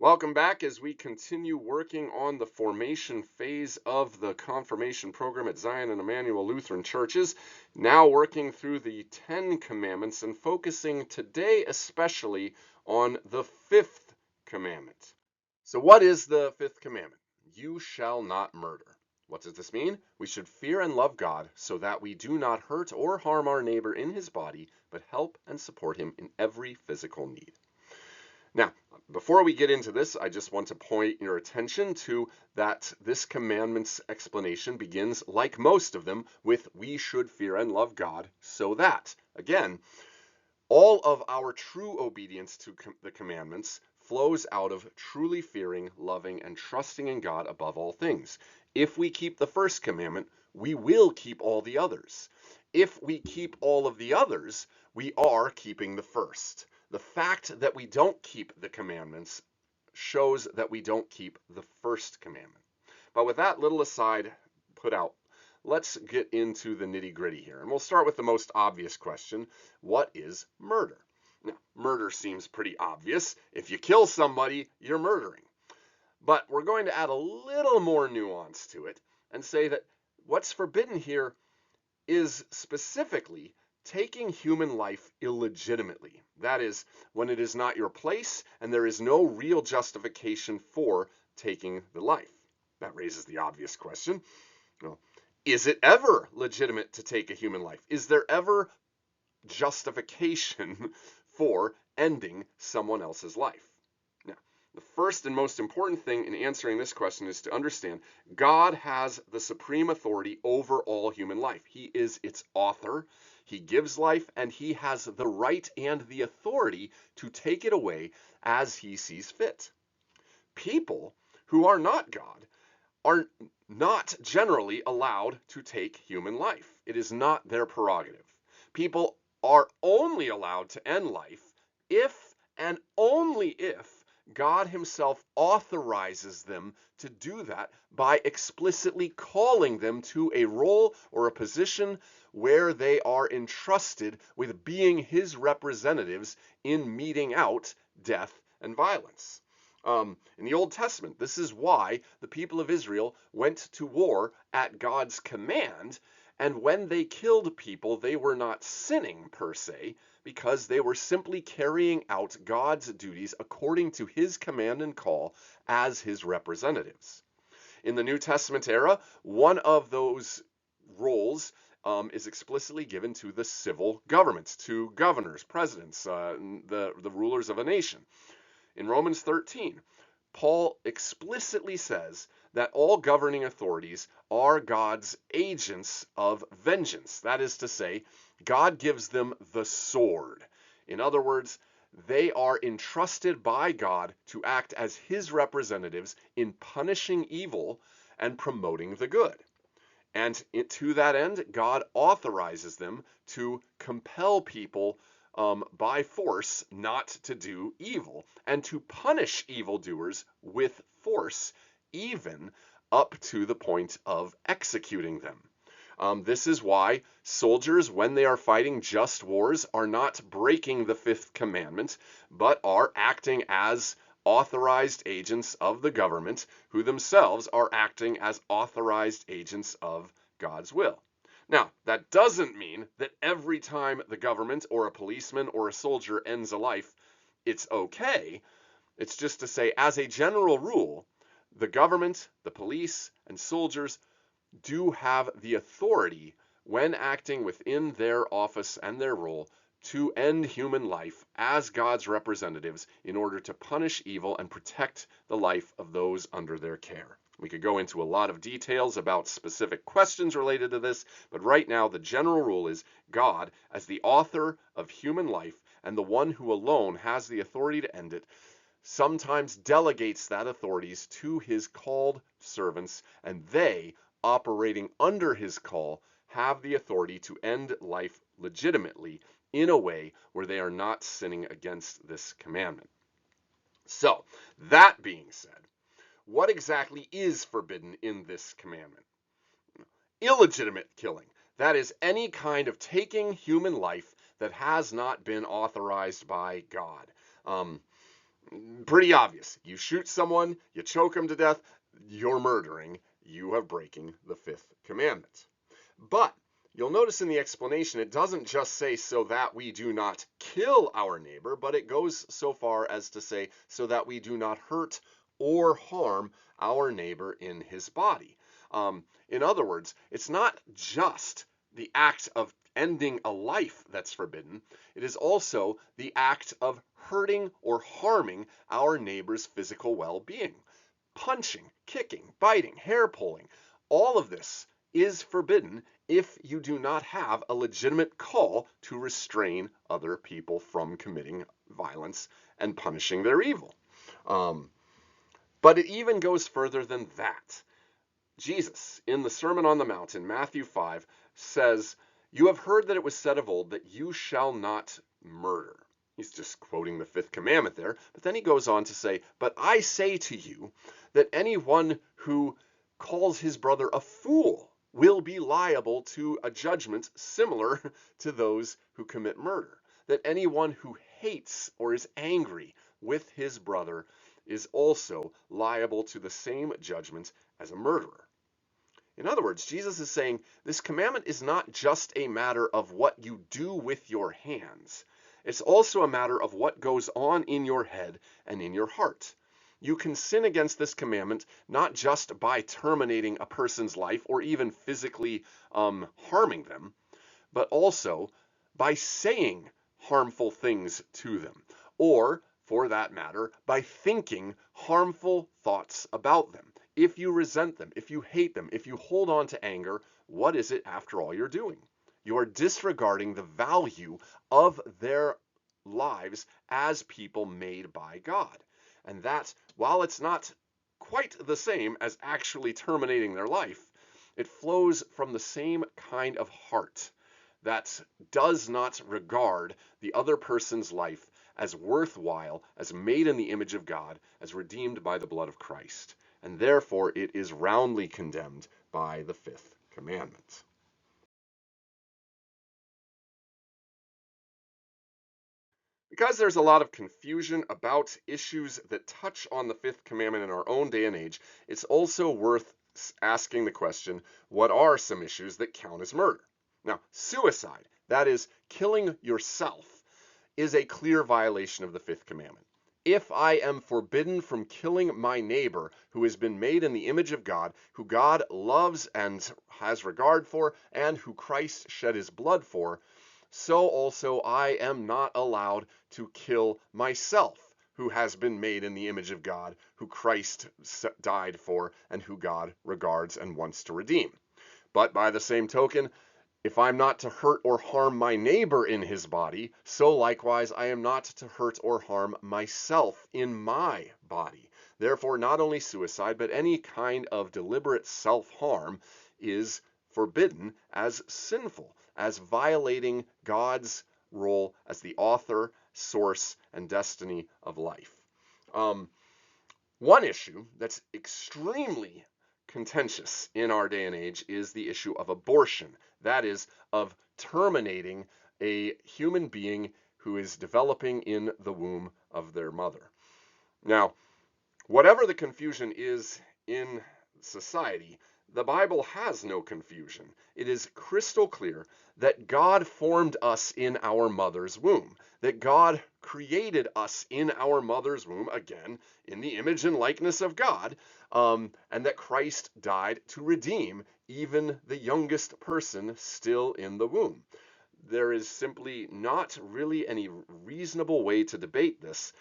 Welcome back as we continue working on the formation phase of the confirmation program at Zion-Immanuel Lutheran churches. Now working through the 10 commandments and focusing today especially on the fifth commandment. So what is the fifth commandment? You shall not murder. What does this mean? We should fear and love God so that we do not hurt or harm our neighbor in his body, but help and support him in every physical need. Now, before we get into this, I just want to point your attention to that this commandment's explanation begins, like most of them, with we should fear and love God so that, again, all of our true obedience to the commandments flows out of truly fearing, loving, and trusting in God above all things. If we keep the first commandment, we will keep all the others. If we keep all of the others, we are keeping the first. The fact that we don't keep the commandments shows that we don't keep the first commandment. But with that little aside put out, let's get into the nitty-gritty here. And we'll start with the most obvious question. What is murder? Now, murder seems pretty obvious. If you kill somebody, you're murdering. But we're going to add a little more nuance to it and say that what's forbidden here is specifically taking human life illegitimately. That is, when it is not your place and there is no real justification for taking the life. That raises the obvious question. Well, is it ever legitimate to take a human life? Is there ever justification for ending someone else's life? Now, the first and most important thing in answering this question is to understand God has the supreme authority over all human life. He is its author. He gives life, and he has the right and the authority to take it away as he sees fit. People who are not God are not generally allowed to take human life. It is not their prerogative. People are only allowed to end life if and only if God himself authorizes them to do that by explicitly calling them to a role or a position where they are entrusted with being his representatives in meting out death and violence. In the Old Testament, this is why the people of Israel went to war at God's command, and when they killed people, they were not sinning per se, because they were simply carrying out God's duties according to his command and call as his representatives. In the New Testament era, one of those roles is explicitly given to the civil governments, to governors, presidents, the rulers of a nation. In Romans 13, Paul explicitly says that all governing authorities are God's agents of vengeance. That is to say, God gives them the sword. In other words, they are entrusted by God to act as his representatives in punishing evil and promoting the good. And to that end, God authorizes them to compel people by force not to do evil and to punish evildoers with force, even up to the point of executing them. This is why soldiers, when they are fighting just wars, are not breaking the fifth commandment, but are acting as authorized agents of the government, who themselves are acting as authorized agents of God's will. Now, that doesn't mean that every time the government or a policeman or a soldier ends a life, it's okay. It's just to say, as a general rule, the government, the police, and soldiers do have the authority, when acting within their office and their role, to end human life as God's representatives in order to punish evil and protect the life of those under their care. We could go into a lot of details about specific questions related to this, but right now the general rule is God, as the author of human life and the one who alone has the authority to end it, sometimes delegates that authorities to his called servants, and they, operating under his call, have the authority to end life legitimately in a way where they are not sinning against this commandment. So, that being said, what exactly is forbidden in this commandment? Illegitimate killing. That is any kind of taking human life that has not been authorized by God. Pretty obvious. You shoot someone, you choke them to death, you're murdering. You are breaking the fifth commandment. But you'll notice in the explanation, it doesn't just say so that we do not kill our neighbor, but it goes so far as to say so that we do not hurt or harm our neighbor in his body. In other words, it's not just the act of ending a life that's forbidden, it is also the act of hurting or harming our neighbor's physical well-being. Punching, kicking, biting, hair pulling, all of this is forbidden if you do not have a legitimate call to restrain other people from committing violence and punishing their evil. But it even goes further than that. Jesus, in the Sermon on the Mount in Matthew 5, says, "You have heard that it was said of old that you shall not murder." He's just quoting the fifth commandment there, but then he goes on to say, "But I say to you that anyone who calls his brother a fool will be liable to a judgment similar to those who commit murder. That anyone who hates or is angry with his brother is also liable to the same judgment as a murderer." In other words, Jesus is saying this commandment is not just a matter of what you do with your hands. It's also a matter of what goes on in your head and in your heart. You can sin against this commandment not just by terminating a person's life or even physically harming them, but also by saying harmful things to them, or, for that matter, by thinking harmful thoughts about them. If you resent them, if you hate them, if you hold on to anger, what is it after all you're doing? You are disregarding the value of their lives as people made by God. And that, while it's not quite the same as actually terminating their life, it flows from the same kind of heart that does not regard the other person's life as worthwhile, as made in the image of God, as redeemed by the blood of Christ. And therefore it is roundly condemned by the fifth commandment. Because there's a lot of confusion about issues that touch on the fifth commandment in our own day and age, it's also worth asking the question, what are some issues that count as murder? Now, suicide, that is, killing yourself, is a clear violation of the fifth commandment. If I am forbidden from killing my neighbor who has been made in the image of God, who God loves and has regard for, and who Christ shed his blood for, so also I am not allowed to kill myself, who has been made in the image of God, who Christ died for, and who God regards and wants to redeem. But by the same token, if I'm not to hurt or harm my neighbor in his body, so likewise I am not to hurt or harm myself in my body. Therefore, not only suicide, but any kind of deliberate self-harm is forbidden as sinful, as violating God's role as the author, source, and destiny of life. One issue that's extremely contentious in our day and age is the issue of abortion. That is, of terminating a human being who is developing in the womb of their mother. Now, whatever the confusion is in society, the Bible has no confusion. It is crystal clear that God formed us in our mother's womb, that God created us in our mother's womb, again, in the image and likeness of God, and that Christ died to redeem even the youngest person still in the womb. There is simply not really any reasonable way to debate this.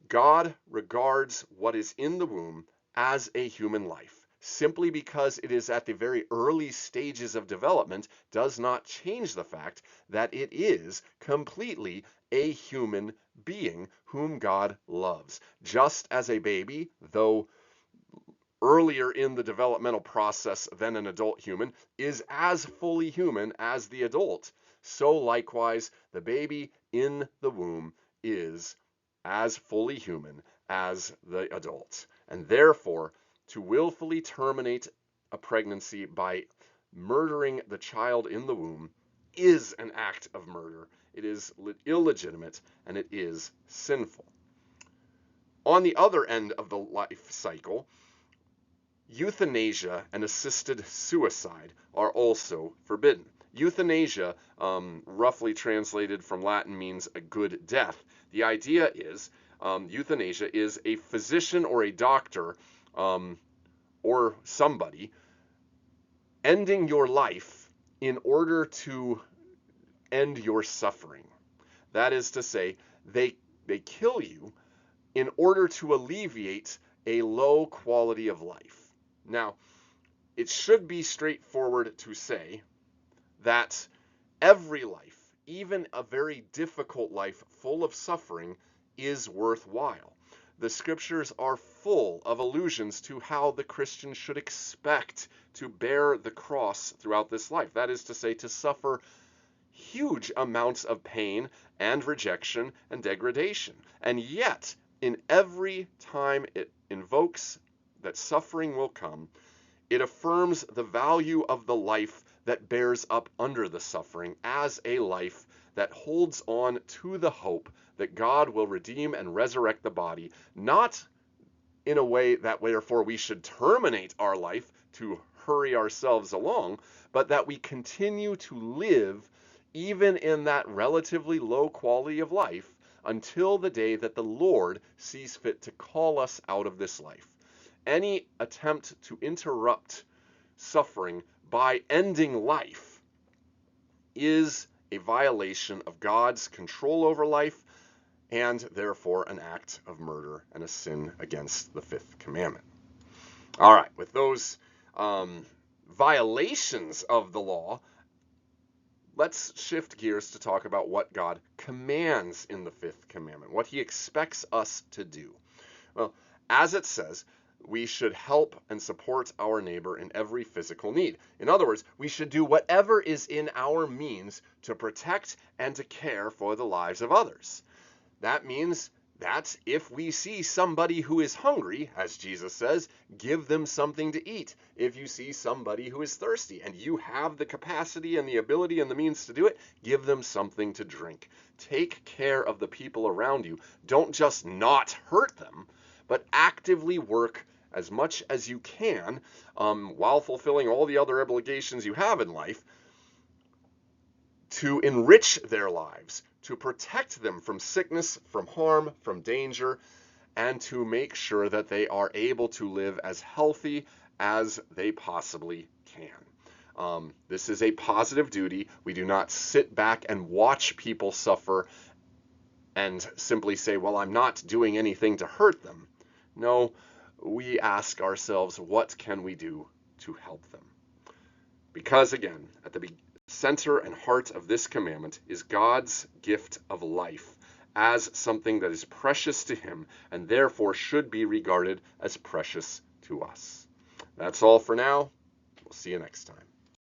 God regards what is in the womb as a human life. Simply because it is at the very early stages of development does not change the fact that it is completely a human being whom God loves. Just as a baby, though earlier in the developmental process than an adult human, is as fully human as the adult, so likewise the baby in the womb is as fully human as the adult. And therefore, to willfully terminate a pregnancy by murdering the child in the womb is an act of murder. It is illegitimate and it is sinful. On the other end of the life cycle, euthanasia and assisted suicide are also forbidden. Euthanasia, roughly translated from Latin, means a good death. The idea is euthanasia is a physician or a doctor or somebody ending your life in order to end your suffering. That is to say, they kill you in order to alleviate a low quality of life. Now, it should be straightforward to say that every life, even a very difficult life full of suffering, is worthwhile. The scriptures are full of allusions to how the Christian should expect to bear the cross throughout this life. That is to say, to suffer huge amounts of pain and rejection and degradation. And yet, in every time it invokes that suffering will come, it affirms the value of the life that bears up under the suffering as a life that holds on to the hope that God will redeem and resurrect the body, not in a way that therefore we should terminate our life to hurry ourselves along, but that we continue to live even in that relatively low quality of life until the day that the Lord sees fit to call us out of this life. Any attempt to interrupt suffering by ending life is a violation of God's control over life and therefore an act of murder and a sin against the fifth commandment. All right, with those violations of the law, let's shift gears to talk about what God commands in the fifth commandment, what he expects us to do. Well, as it says, we should help and support our neighbor in every physical need. In other words, we should do whatever is in our means to protect and to care for the lives of others. That means that if we see somebody who is hungry, as Jesus says, give them something to eat. If you see somebody who is thirsty and you have the capacity and the ability and the means to do it, give them something to drink. Take care of the people around you. Don't just not hurt them, but actively work as much as you can while fulfilling all the other obligations you have in life to enrich their lives, to protect them from sickness, from harm, from danger, and to make sure that they are able to live as healthy as they possibly can. This is a positive duty. We do not sit back and watch people suffer and simply say, well, I'm not doing anything to hurt them. No, we ask ourselves, what can we do to help them? Because again, at the center and heart of this commandment is God's gift of life as something that is precious to him and therefore should be regarded as precious to us. That's all for now. We'll see you next time.